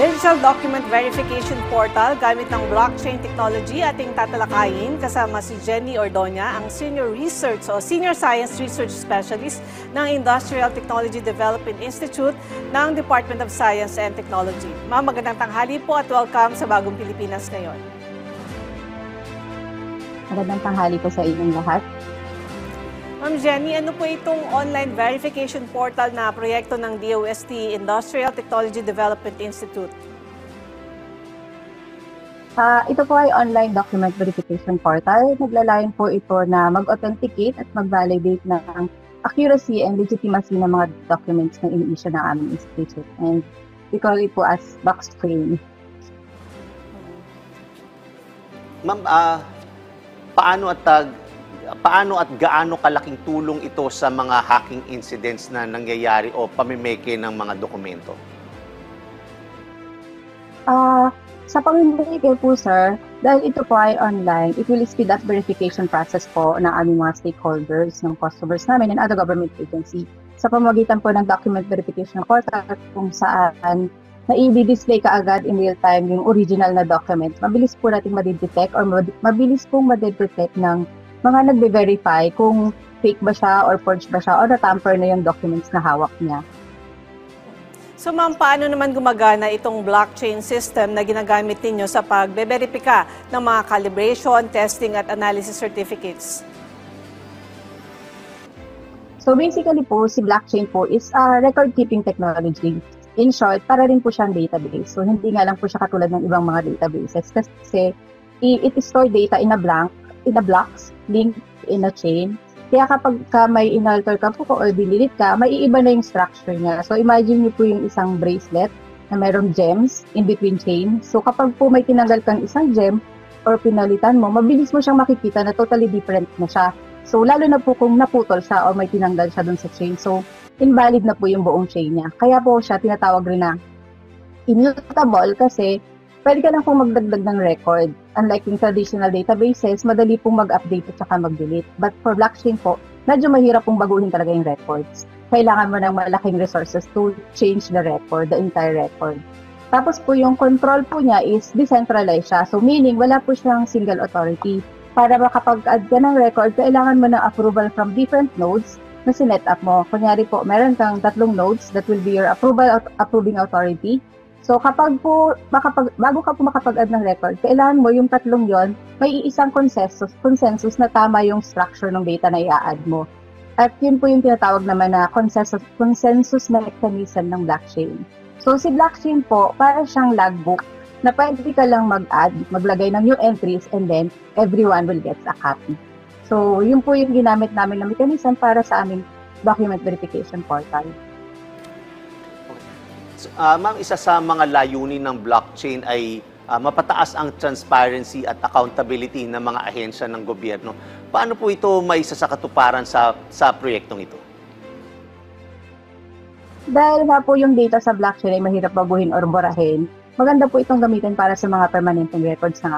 Digital Document Verification Portal gamit ng blockchain technology ating tatalakayin kasama si Jenny Ordoña, ang Senior Science Research Specialist ng Industrial Technology Development Institute ng Department of Science and Technology. Ma'am, magandang tanghali po at welcome sa Bagong Pilipinas ngayon. Magandang tanghali po sa inyong lahat. Ma'am Jenny, ano po itong online verification portal na proyekto ng DOST Industrial Technology Development Institute? Ito po ay online document verification portal. Naglalayon po ito na mag-authenticate at mag-validate ng accuracy and legitimacy ng mga documents na ini-issue ng aming institute. And we call it po as blockchain. Ma'am, paano at gaano kalaking tulong ito sa mga hacking incidents na nangyayari o pamimeke ng mga dokumento? Sa pamimeke po, sir, dahil ito po ay online, it will speed up verification process po ng aming mga stakeholders, ng customers namin, and other government agency. Sa pamamagitan po ng document verification portal kung saan na i-display kaagad in real time yung original na document, mabilis po natin madidetect or mabilis pong madidetect ng mga nagbe-verify kung fake ba siya or forged ba siya or na-tamper na yung documents na hawak niya. So ma'am, paano naman gumagana itong blockchain system na ginagamit ninyo sa pagbe-verify ng mga calibration, testing at analysis certificates? So basically po, si blockchain po is a record-keeping technology. In short, para rin po siyang database. So hindi nga lang po siya katulad ng ibang mga databases kasi it store data in a blocks, linked in a chain. Kaya kapag may inalter ka po or dinilit ka, may iiba na yung structure niya. So imagine niyo po yung isang bracelet na mayroong gems in between chain. So kapag po may tinanggal kang isang gem or pinalitan mo, mabilis mo siyang makikita na totally different na siya. So lalo na po kung naputol siya or may tinanggal siya dun sa chain. So invalid na po yung buong chain niya. Kaya po siya tinatawag rin na immutable kasi pwede ka lang pong magdagdag ng record. Unlike yung traditional databases, madali pong mag-update at saka mag-delete. But for blockchain po, medyo mahirap pong baguhin talaga yung records. Kailangan mo ng malaking resources to change the record, the entire record. Tapos po yung control po niya is decentralized siya. So meaning, wala po siyang single authority. Para makapag-add ka ng record, kailangan mo ng approval from different nodes na sinet up mo. Kunyari po, meron kang 3 nodes that will be your approving authority. So kapag po, bago ka po makapag-add ng record, kailangan mo yung 3 yon, may isang consensus na tama yung structure ng data na i-add mo. At yun po yung tinatawag naman na consensus mechanism ng blockchain. So si blockchain po, para siyang logbook na pwede ka lang mag-add, maglagay ng new entries, and then everyone will get a copy. So yun po yung ginamit namin na mechanism para sa aming document verification portal. Ma'am, isa sa mga layunin ng blockchain ay mapataas ang transparency at accountability ng mga ahensya ng gobyerno. Paano po ito may sa katuparan sa proyektong ito? Dahil nga po yung data sa blockchain ay mahirap baguhin or burahin, maganda po itong gamitin para sa mga permanenteng records ng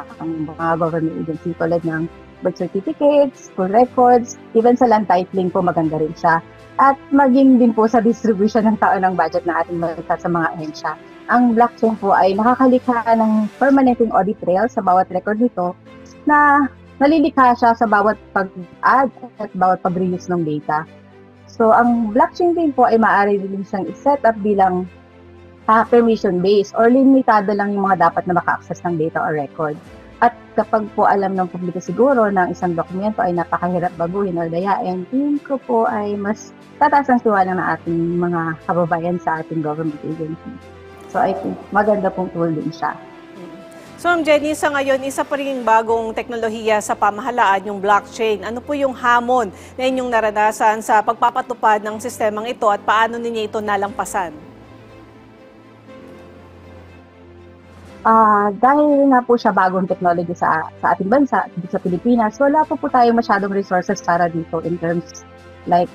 mga government agency tulad ng birth certificates, school records, even sa land titling po maganda rin siya. At maging din po sa distribution ng taon ng budget na ating malita sa mga ahensya. Ang blockchain po ay nakakalikha ng permanenteng audit trail sa bawat record nito na nalilikha siya sa bawat pag-add at bawat pag-reuse ng data. So, ang blockchain din po ay maaari din siyang i-set up bilang permission-based or limitado lang yung mga dapat na maka-access ng data or record. At kapag po alam ng publiko siguro na isang dokumento ay napakahirap baguhin or dayain, tingin ko po ay mas tataas ang tiwala ng ating mga kababayan sa ating government agency. So I think maganda pong tool din siya. So Ma'am Jenny, sa ngayon, isa pa rin bagong teknolohiya sa pamahalaan, yung blockchain. Ano po yung hamon na inyong naranasan sa pagpapatupad ng sistemang ito at paano ninyo ito nalampasan? Dahil nga po siya bagong technology sa ating bansa, dito sa Pilipinas, wala po tayong masyadong resources para dito in terms like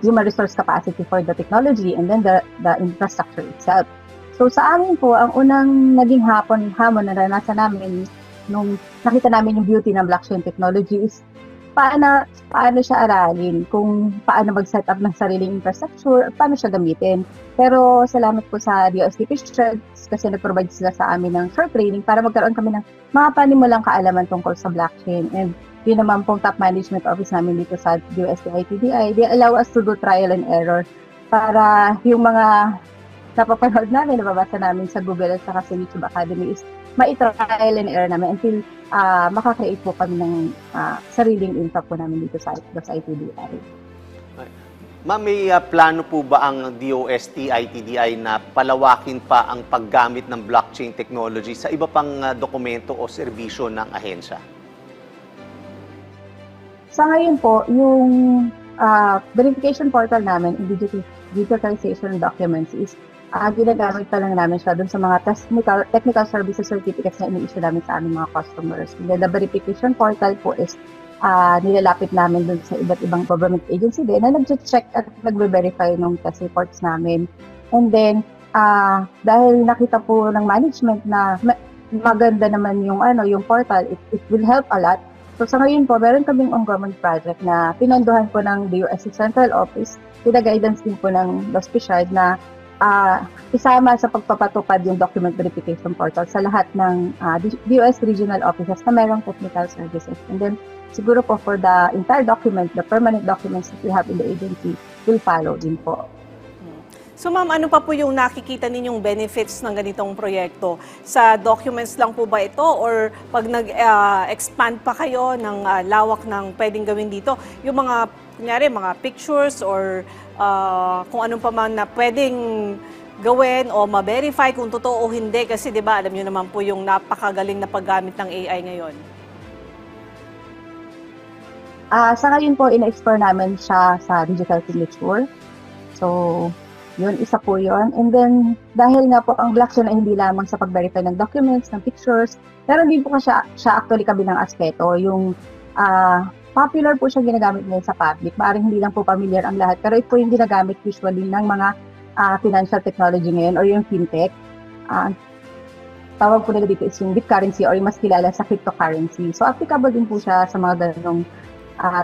human resource capacity for the technology and then the infrastructure itself. So sa amin po, ang unang naging hamon na naranasan namin nung nakita namin yung beauty ng blockchain technology is paano siya aralin, kung paano mag-set up ng sariling infrastructure, paano siya gamitin. Pero salamat po sa DOST Pictures kasi nag-provide sila sa amin ng short training para magkaroon kami ng mga panimulang kaalaman tungkol sa blockchain. And yun naman pong top management office namin dito sa DOST ITDI, they allow us to do trial and error para yung mga napapanood namin, nababasa namin sa Google at sa YouTube Academy is ma-trial and error namin until makakreate po kami ng sariling infra po namin dito sa ITDI. Ma'am, may plano po ba ang DOST ITDI na palawakin pa ang paggamit ng blockchain technology sa iba pang dokumento o serbisyo ng ahensya? Sa ngayon po, yung verification portal namin, digitalization documents is ginagamit pa lang namin siya dun sa mga technical services certificates na ini-issue namin sa aming mga customers. And then the verification portal po is nilalapit namin dun sa iba't ibang government agency din na nag-check at nag-verify ng test reports namin. And then, dahil nakita po ng management na maganda naman yung portal, it will help a lot. So sa ngayon po, meron kaming ongoing project na pinondohan po ng DOST Central Office with the guidance din po ng DOST na isama sa pagpapatupad yung document verification portal sa lahat ng DOST regional offices na merong technical services. And then, siguro po for the entire document, the permanent documents that we have in the agency will follow din po. So ma'am, ano pa po yung nakikita ninyong benefits ng ganitong proyekto? Sa documents lang po ba ito or pag nag-expand pa kayo ng lawak ng pwedeng gawin dito, yung mga, kunyari, mga pictures or kung anong pa man na pwedeng gawin o ma-verify kung totoo o hindi kasi 'di ba alam niyo naman po yung napakagaling na paggamit ng AI ngayon. Sa ngayon po, ina-explore namin siya sa digital signature. So, yun, isa po yun. And then, dahil nga po ang blockchain ay hindi lamang sa pag-verify ng documents, ng pictures, pero hindi po siya actually kabilang aspeto. Yung popular po siya ginagamit ngayon sa public. Maaaring hindi lang po familiar ang lahat, pero ito po yung ginagamit usually ng mga financial technology ngayon or yung fintech. Tawag po nila dito is yung BitCurrency or yung mas kilala sa cryptocurrency. So, applicable din po siya sa mga ganong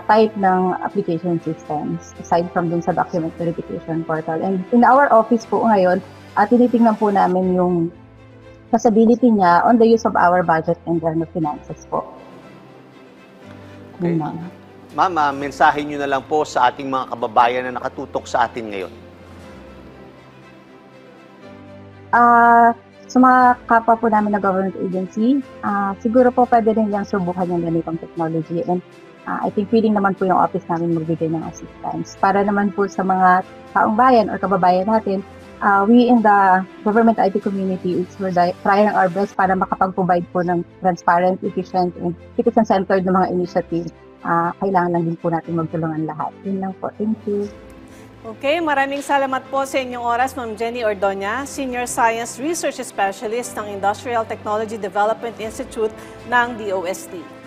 type ng application systems aside from dun sa document verification portal. And in our office po ngayon, tinitingnan po namin yung feasibility niya on the use of our budget and general finances po. Okay. Ma'am, mensahe nyo na lang po sa ating mga kababayan na nakatutok sa atin ngayon. Sa mga kapwa po namin na government agency, siguro po pwede rin niyang subukan yung ganitong technology. And I think feeling naman po yung office namin magbigay ng assistance. Para naman po sa mga taong bayan or kababayan natin, we in the government IT community, we're trying our best para makapag-provide po ng transparent, efficient, and citizen-centered na mga initiative. Kailangan lang din po natin magtulungan lahat. Yun lang po. Thank you. Okay, maraming salamat po sa inyong oras, Ma'am Jenny Ordoña, Senior Science Research Specialist ng Industrial Technology Development Institute ng DOST.